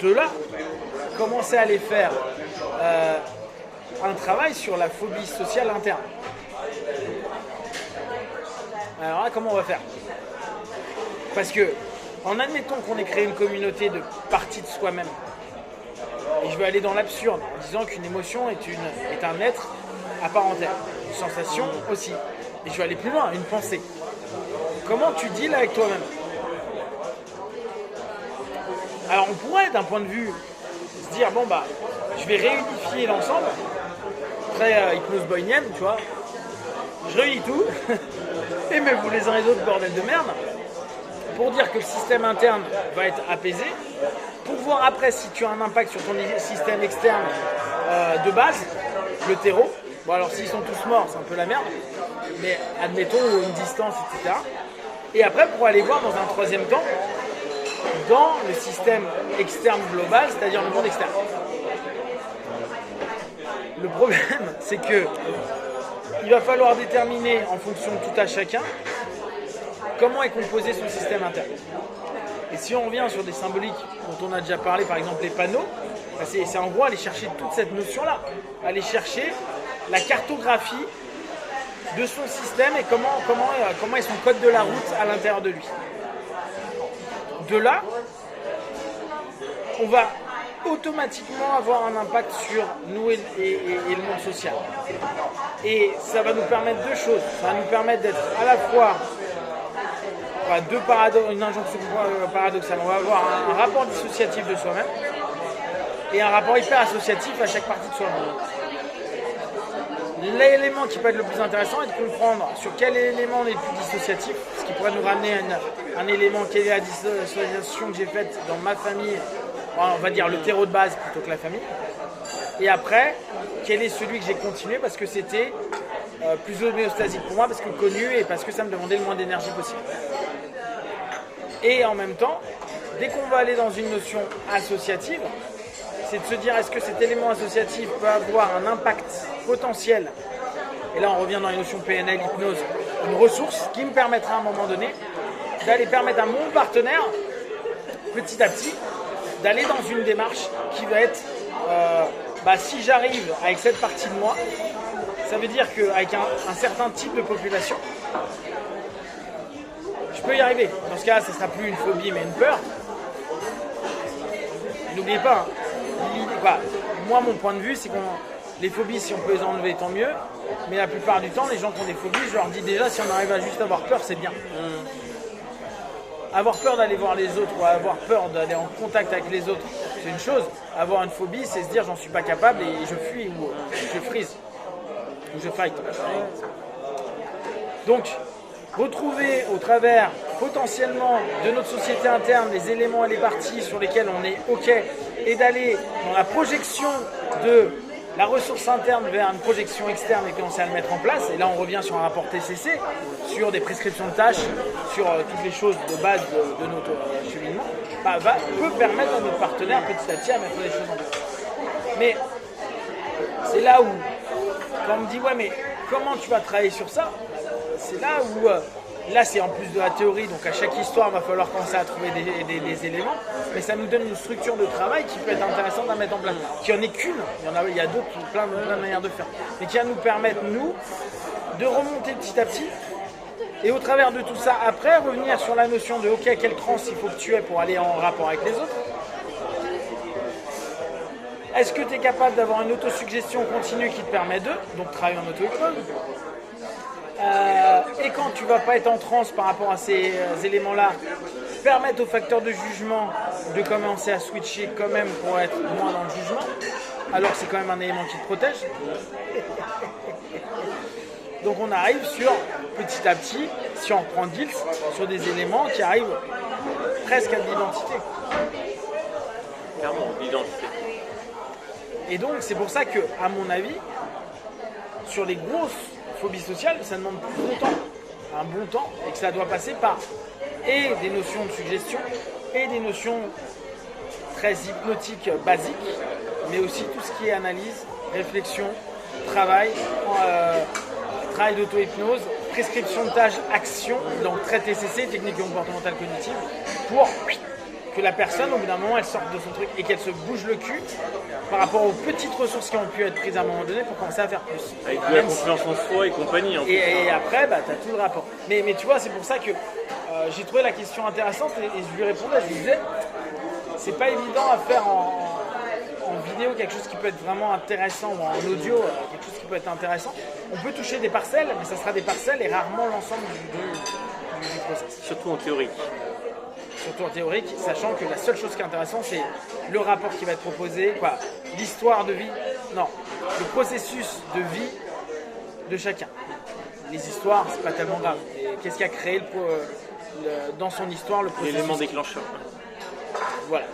De là, commencer à aller faire un travail sur la phobie sociale interne. Alors là, comment on va faire? Parce que, en admettant qu'on ait créé une communauté de partie de soi-même, et je vais aller dans l'absurde en disant qu'une émotion est un être à part entière, une sensation aussi. Et je vais aller plus loin, une pensée. Comment tu deals avec toi-même? Alors on pourrait, d'un point de vue, se dire, bon bah, je vais réunifier l'ensemble, très hypnose boynienne, tu vois, je réunis tout, aimez-vous les uns les autres, bordel de merde, pour dire que le système interne va être apaisé, pour voir après si tu as un impact sur ton système externe de base, le terreau. Bon alors s'ils sont tous morts, c'est un peu la merde, mais admettons une distance, etc. Et après pour aller voir dans un troisième temps, dans le système externe global, c'est-à-dire le monde externe. Le problème, c'est que il va falloir déterminer en fonction de tout à chacun comment est composé son système interne. Et si on revient sur des symboliques dont on a déjà parlé, par exemple les panneaux, c'est en gros aller chercher toute cette notion-là, aller chercher la cartographie de son système et comment est son code de la route à l'intérieur de lui. De là, on va automatiquement avoir un impact sur nous et le monde social. Et ça va nous permettre deux choses. Ça va nous permettre d'être à la fois une injonction paradoxale. On va avoir un rapport dissociatif de soi-même et un rapport hyper associatif à chaque partie de soi-même. L'élément qui peut être le plus intéressant est de comprendre sur quel élément on est le plus dissociatif, ce qui pourrait nous ramener à un élément quelle est la dissociation que j'ai faite dans ma famille, on va dire le terreau de base plutôt que la famille. Et après, quel est celui que j'ai continué parce que c'était plus homéostasique pour moi, parce que connu et parce que ça me demandait le moins d'énergie possible. Et en même temps, dès qu'on va aller dans une notion associative, c'est de se dire est-ce que cet élément associatif peut avoir un impact potentiel, et là on revient dans les notions PNL, hypnose, une ressource qui me permettra à un moment donné d'aller permettre à mon partenaire, petit à petit, d'aller dans une démarche qui va être, si j'arrive avec cette partie de moi, ça veut dire qu'avec un certain type de population, je peux y arriver. Dans ce cas-là, ça ne sera plus une phobie mais une peur. N'oubliez pas, moi mon point de vue c'est les phobies, si on peut les enlever tant mieux, mais la plupart du temps les gens qui ont des phobies, je leur dis déjà si on arrive à juste avoir peur, c'est bien. Avoir peur d'aller voir les autres ou avoir peur d'aller en contact avec les autres, c'est une chose. Avoir une phobie, c'est se dire j'en suis pas capable et je fuis ou je freeze ou je fight. Donc retrouver au travers potentiellement de notre société interne les éléments et les parties sur lesquels on est OK et d'aller dans la projection de la ressource interne vers une projection externe et commencer à le mettre en place. Et là on revient sur un rapport TCC, sur des prescriptions de tâches, sur toutes les choses de base de notre cheminement, peut permettre à notre partenaire petit à petit à mettre les choses en place. Mais c'est là où, quand on me dit ouais mais comment tu vas travailler sur ça, c'est là où là c'est en plus de la théorie, donc à chaque histoire il va falloir commencer à trouver des éléments, mais ça nous donne une structure de travail qui peut être intéressante à mettre en place, qui en est qu'une, il y a d'autres, plein de manières de faire, mais qui va nous permettre nous de remonter petit à petit et au travers de tout ça après revenir sur la notion de ok quelle transe il faut que tu aies pour aller en rapport avec les autres. Est-ce que tu es capable d'avoir une autosuggestion continue qui te permet donc travailler en auto-hypnose? Et quand tu ne vas pas être en transe par rapport à ces éléments-là, permettre aux facteurs de jugement de commencer à switcher quand même pour être moins dans le jugement, alors que c'est quand même un élément qui te protège. Donc on arrive sur, petit à petit, si on reprend Diels, sur des éléments qui arrivent presque à de l'identité. Clairement, l'identité. Et donc c'est pour ça que, à mon avis, sur les grosses phobie sociale, ça demande plus de temps, un bon temps, et que ça doit passer par et des notions de suggestion et des notions très hypnotiques basiques, mais aussi tout ce qui est analyse, réflexion, travail d'auto-hypnose, prescription de tâches, action, donc très TCC, technique comportementale cognitive, pour que la personne, au bout d'un moment, elle sorte de son truc et qu'elle se bouge le cul par rapport aux petites ressources qui ont pu être prises à un moment donné pour commencer à faire plus. Avec de la confiance en soi et compagnie. Et après, bah, tu as tout le rapport. Mais tu vois, c'est pour ça que j'ai trouvé la question intéressante et je lui répondais, je lui disais, c'est pas évident à faire en vidéo quelque chose qui peut être vraiment intéressant ou en audio quelque chose qui peut être intéressant. On peut toucher des parcelles, mais ça sera des parcelles et rarement l'ensemble du process. Surtout en théorique. Surtout en théorique, sachant que la seule chose qui est intéressante, c'est le rapport qui va être proposé, l'histoire de vie, non, le processus de vie de chacun. Les histoires, c'est pas tellement grave. Qu'est-ce qui a créé dans son histoire le processus? L'élément déclencheur. Voilà.